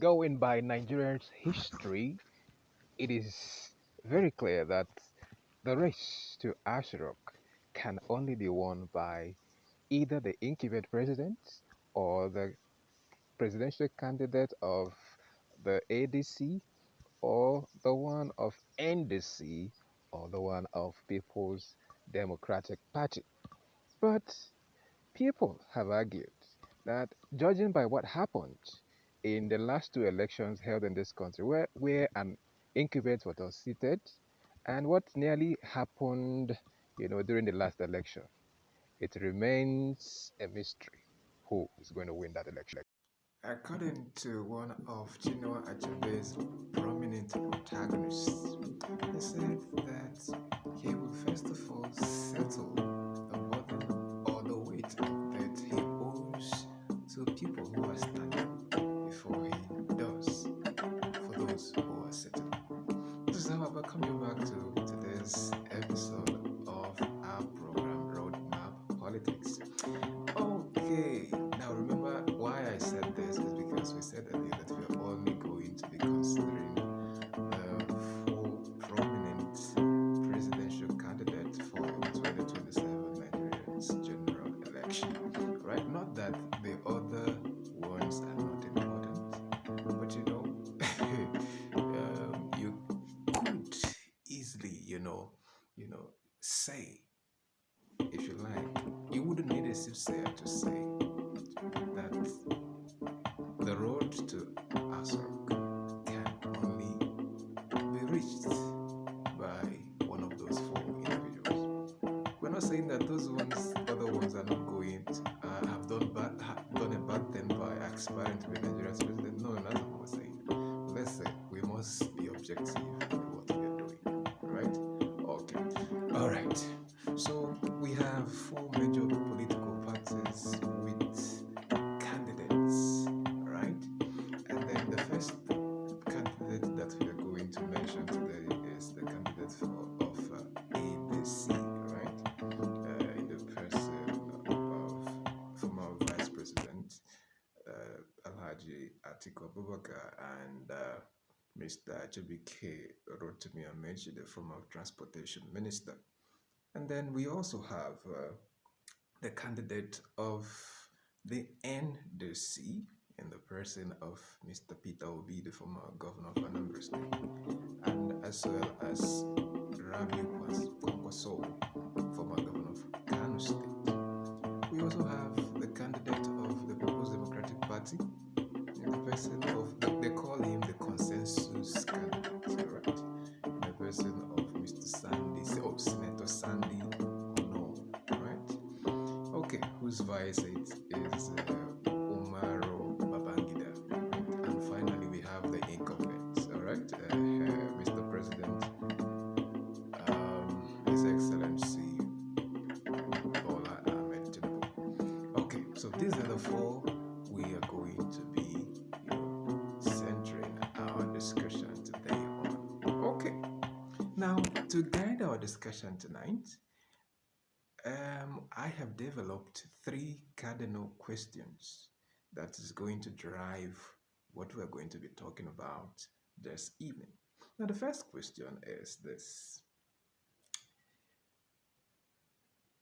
going by Nigeria's history, it is very clear that the race to Ashrok can only be won by either the incumbent president or the presidential candidate of the ADC or the one of NDC or the one of People's Democratic Party. But people have argued that judging by what happened in the last two elections held in this country, where an incumbent was seated, and what nearly happened, during the last election, it remains a mystery who is going to win that election. According to one of Chinua Achebe's prominent protagonists, he said that he would first of all settle the burden or the weight of debt he owes to people who are standing before he does for those who are sitting. This is how I welcome you back to today's episode of our program Roadmap Politics. Okay, now remember why I said this is because we said earlier that we are only going to be considering the four prominent presidential candidates for the 2027 Nigeria's general election. Right? Not that the other ones are not important, but you could easily, say, if you like, you wouldn't need a soothsayer to say that the road to Asarok can only be reached by one of those four individuals. We're not saying that those other ones are not going to have done a bad thing by aspiring to be Nigeria's president. No, that's not what we're saying. Let's say we must be objective in what we are doing, right? Okay. All right. So we have four major political parties with candidates, right? And then the first candidate that we are going to mention today is the candidate of ADC, right? In the person of former Vice President Alhaji Atiku Abubakar and Mr. Jabike Rotimi Amechi, the former Transportation Minister. And then we also have the candidate of the NDC in the person of Mr. Peter Obi, the former governor of Anambra State, and as well as Rabiu Kwankwaso, former governor of Kano State. We also have the candidate of the People's Democratic Party in the person of, they call him the consensus candidate, right? In the person of Mr. Senator Sandy Ono, right? Okay, whose vice it is Umaro Babangida. Right? And finally, we have the incumbent, all right? Mr. President, His Excellency Bola Ahmed Tinubu. Okay, so these are the four we are going to be, centering our discussion today on. Okay, now to guide our discussion tonight, I have developed three cardinal questions that is going to drive what we're going to be talking about this evening. Now, the first question is this: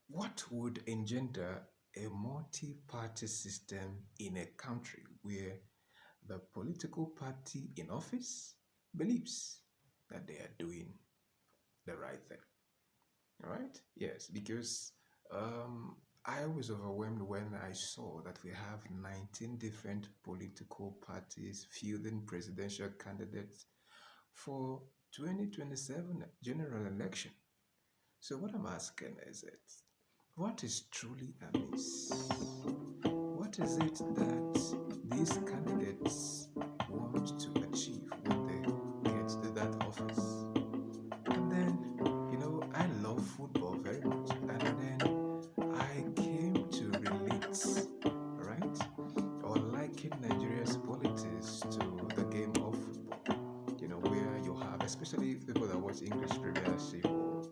what would engender a multi-party system in a country where the political party in office believes that they are doing the right thing? All right? Yes, because I was overwhelmed when I saw that we have 19 different political parties fielding presidential candidates for 2027 general election. So what I'm asking is what is truly amiss? What is it that these candidates want to achieve when they get to that office? And then, I love football very much. And then I came to relate, right, or liken Nigeria's politics to the game of football, where you have, especially people that watch English Premiership or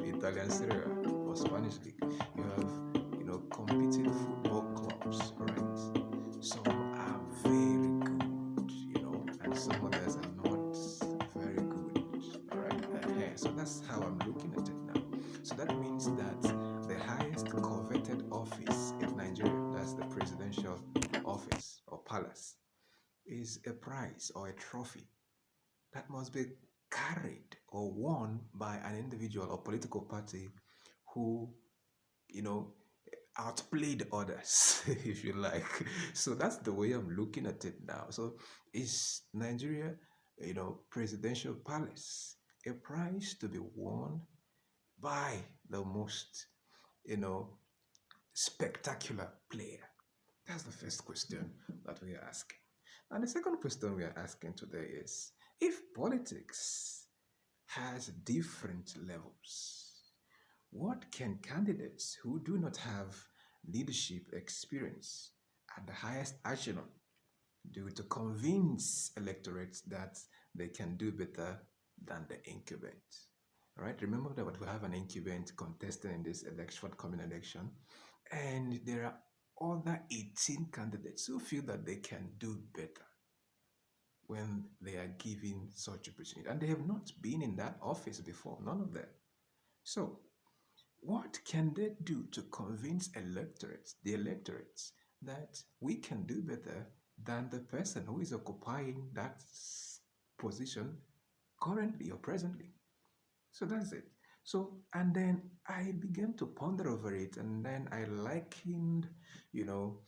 Italian Serie A or Spanish League, you have, competing football clubs, right? Some are very good, palace is a prize or a trophy that must be carried or won by an individual or political party who, you know, outplayed others, if you like. So that's the way I'm looking at it now. So is Nigeria, presidential palace a prize to be won by the most, you know, spectacular player? That's the first question that we are asking. And the second question we are asking today is if politics has different levels, what can candidates who do not have leadership experience at the highest echelon do to convince electorates that they can do better than the incumbent? All right, remember that we have an incumbent contesting in this election, forthcoming election, and there are other 18 candidates who feel that they can do better when they are given such opportunity. And they have not been in that office before, none of them. So, what can they do to convince the electorates, that we can do better than the person who is occupying that position currently or presently? So that's it. So, and then I began to ponder over it, and then I likened, you know,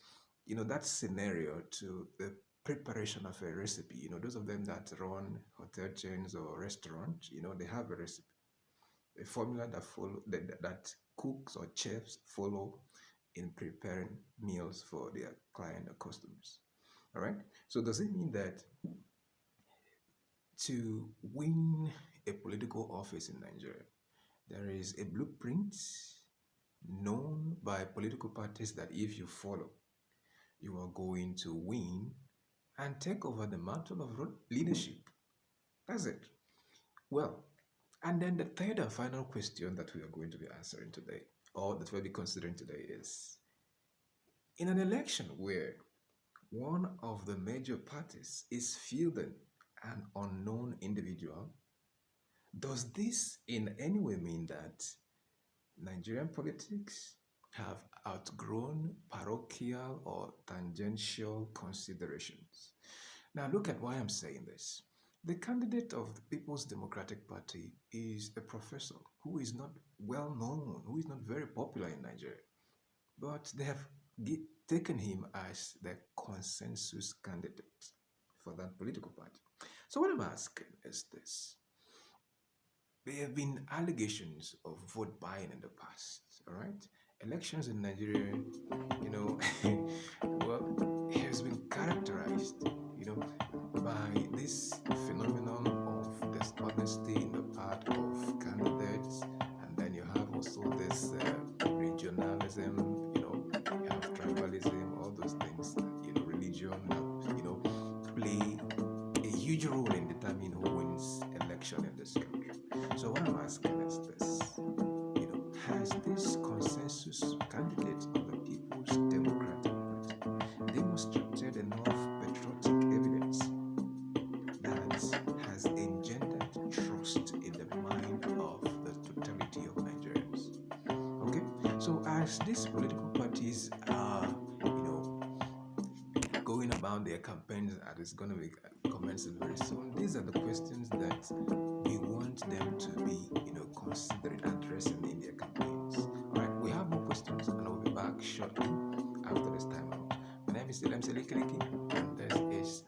that scenario to the preparation of a recipe. Those of them that run hotel chains or restaurants, they have a recipe, a formula that cooks or chefs follow in preparing meals for their client or customers. All right. So does it mean that to win a political office in Nigeria, there is a blueprint known by political parties that if you follow, you are going to win and take over the mantle of leadership? That's it. Well, and then the third and final question that we are going to be answering today, or that we'll be considering today, is in an election where one of the major parties is fielding an unknown individual, does this in any way mean that Nigerian politics have outgrown parochial or tangential considerations? Now, look at why I'm saying this. The candidate of the People's Democratic Party is a professor who is not well known, who is not very popular in Nigeria, but they have taken him as the consensus candidate for that political party. So, what I'm asking is this: there have been allegations of vote buying in the past, all right? Elections in Nigeria, you know, well, it has been characterized, by this phenomenon of dishonesty in the part of candidates, and then you have also this regionalism, you have tribalism, all those things, religion that, play a huge role in determining who wins election in this country. So what I'm asking is this: has this consensus candidate of the People's Democratic Party demonstrated enough patriotic evidence that has engendered trust in the mind of the totality of Nigerians? Okay, so as these political parties are, going about their campaigns, and it's going to be commencing very soon, these are the questions that we want them to be, considering addressing in their campaigns. All right, we have more questions, and I'll be back shortly after this time out. My name is Dilem Selikeleki, and this is